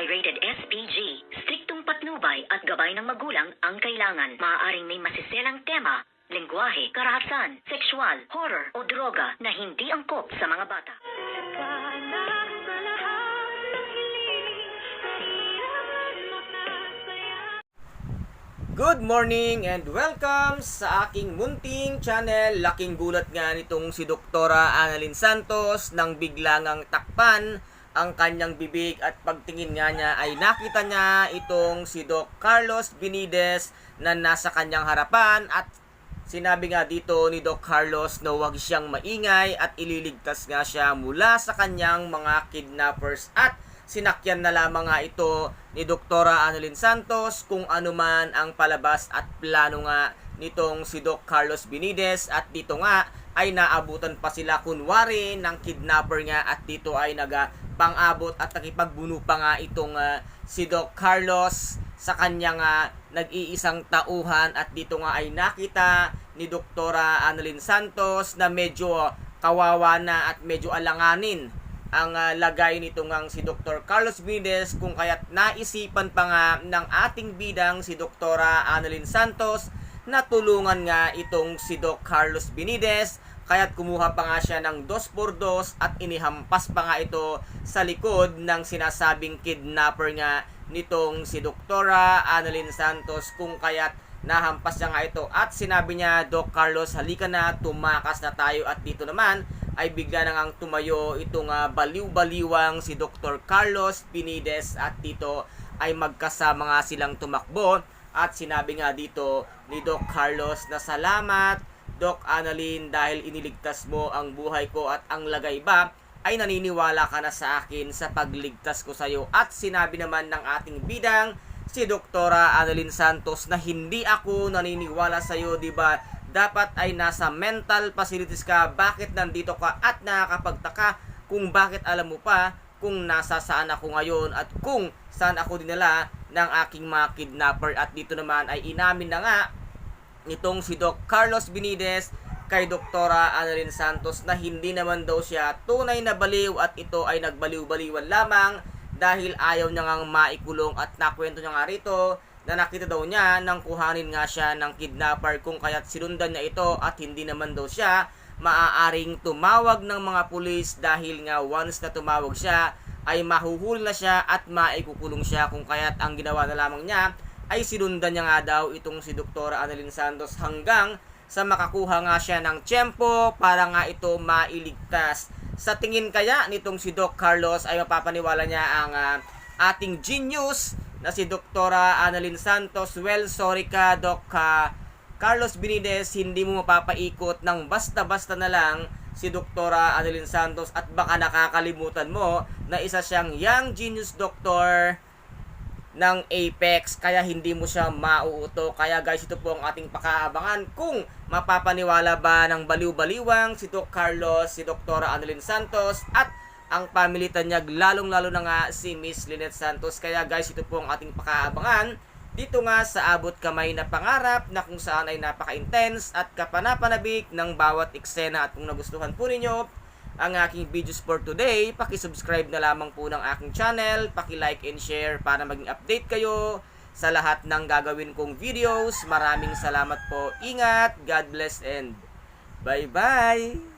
Rated SPG. Striktong patnubay at gabay ng magulang ang kailangan. Maaaring may masiselang tema, lengguwahe, karahasan, sexual, horror o droga na hindi angkop sa mga bata. Good morning and welcome sa aking munting channel. Laking gulat nga nitong si Doktora Annalyn Santos nang bigla ngang takpan ang kanyang bibig at pagtingin nga niya ay nakita niya itong si Doc Carlos Benitez na nasa kanyang harapan at sinabi nga dito ni Doc Carlos na huwag siyang maingay at ililigtas nga siya mula sa kanyang mga kidnappers at sinakyan na lamang nga ito ni Doktora Annalyn Santos kung ano man ang palabas at plano nga nitong si Doc Carlos Benitez at dito nga ay naabutan pa sila kunwari ng kidnapper nga at dito ay pang-abot at nakipagbuno pa nga itong si Doc Carlos sa kanyang nag-iisang tauhan at dito nga ay nakita ni Doktora Annalyn Santos na medyo kawawa na at medyo alanganin ang lagay nito ngang si Dr. Carlos Benitez kung kaya't naisipan pa nga ng ating bidang si Doktora Annalyn Santos na tulungan nga itong si Doc Carlos Benitez kaya't kumuha pa nga siya ng 2x2 at inihampas pa nga ito sa likod ng sinasabing kidnapper nga nitong si Doktora Annalyn Santos kung kaya't nahampas niya nga ito at sinabi niya, Doc Carlos, halika na, tumakas na tayo at dito naman ay bigla na ngang tumayo itong baliw-baliwang si Dr. Carlos Benitez at dito ay magkasama nga silang tumakbo at sinabi nga dito ni Doc Carlos na salamat Doc Annalyn dahil iniligtas mo ang buhay ko at ang lagay ba ay naniniwala ka na sa akin sa pagligtas ko sa iyo at sinabi naman ng ating bidang si Doktora Annalyn Santos na hindi ako naniniwala sa iyo, di ba? Dapat ay nasa mental facilities ka, bakit nandito ka at nakakapagtaka kung bakit alam mo pa kung nasa saan ako ngayon at kung saan ako dinala ng aking mga kidnapper at dito naman ay inamin na nga itong si Doc Carlos Benitez kay Doktora Annalyn Santos na hindi naman daw siya tunay na baliw at ito ay nagbaliw-baliwan lamang dahil ayaw niya ngang maikulong at nakwento niya nga rito na nakita daw niya nang kuhanin nga siya ng kidnapper kung kaya't sinundan niya ito at hindi naman daw siya maaaring tumawag ng mga pulis dahil nga once na tumawag siya ay mahuhuli na siya at maikukulong siya kung kaya't ang ginawa na lamang niya ay sinundan niya nga daw itong si Doktora Annalyn Santos hanggang sa makakuha nga siya ng tiyempo para nga ito mailigtas. Sa tingin kaya nitong si Doc Carlos ay mapapaniwala niya ang ating genius na si Doktora Annalyn Santos. Well, sorry ka Doc Carlos Benitez, hindi mo mapapaikot ng basta-basta na lang si Doktora Annalyn Santos at baka nakakalimutan mo na isa siyang young genius doctor ng Apex kaya hindi mo siya mauuto. Kaya guys, ito po ang ating pakaabangan kung mapapaniwala ba ng baliw-baliwang si Doc Carlos, si Doktora Annalyn Santos at ang family tanyag, lalong-lalo na nga si Miss Lynette Santos. Kaya guys, ito po ang ating pakaabangan dito nga sa abot kamay na pangarap na kung saan ay napaka-intense at kapanapanabik ng bawat eksena. At kung nagustuhan po ninyo ang aking videos for today, paki-subscribe na lamang po ng aking channel, paki-like and share para maging update kayo sa lahat ng gagawin kong videos. Maraming salamat po. Ingat, God bless and bye-bye!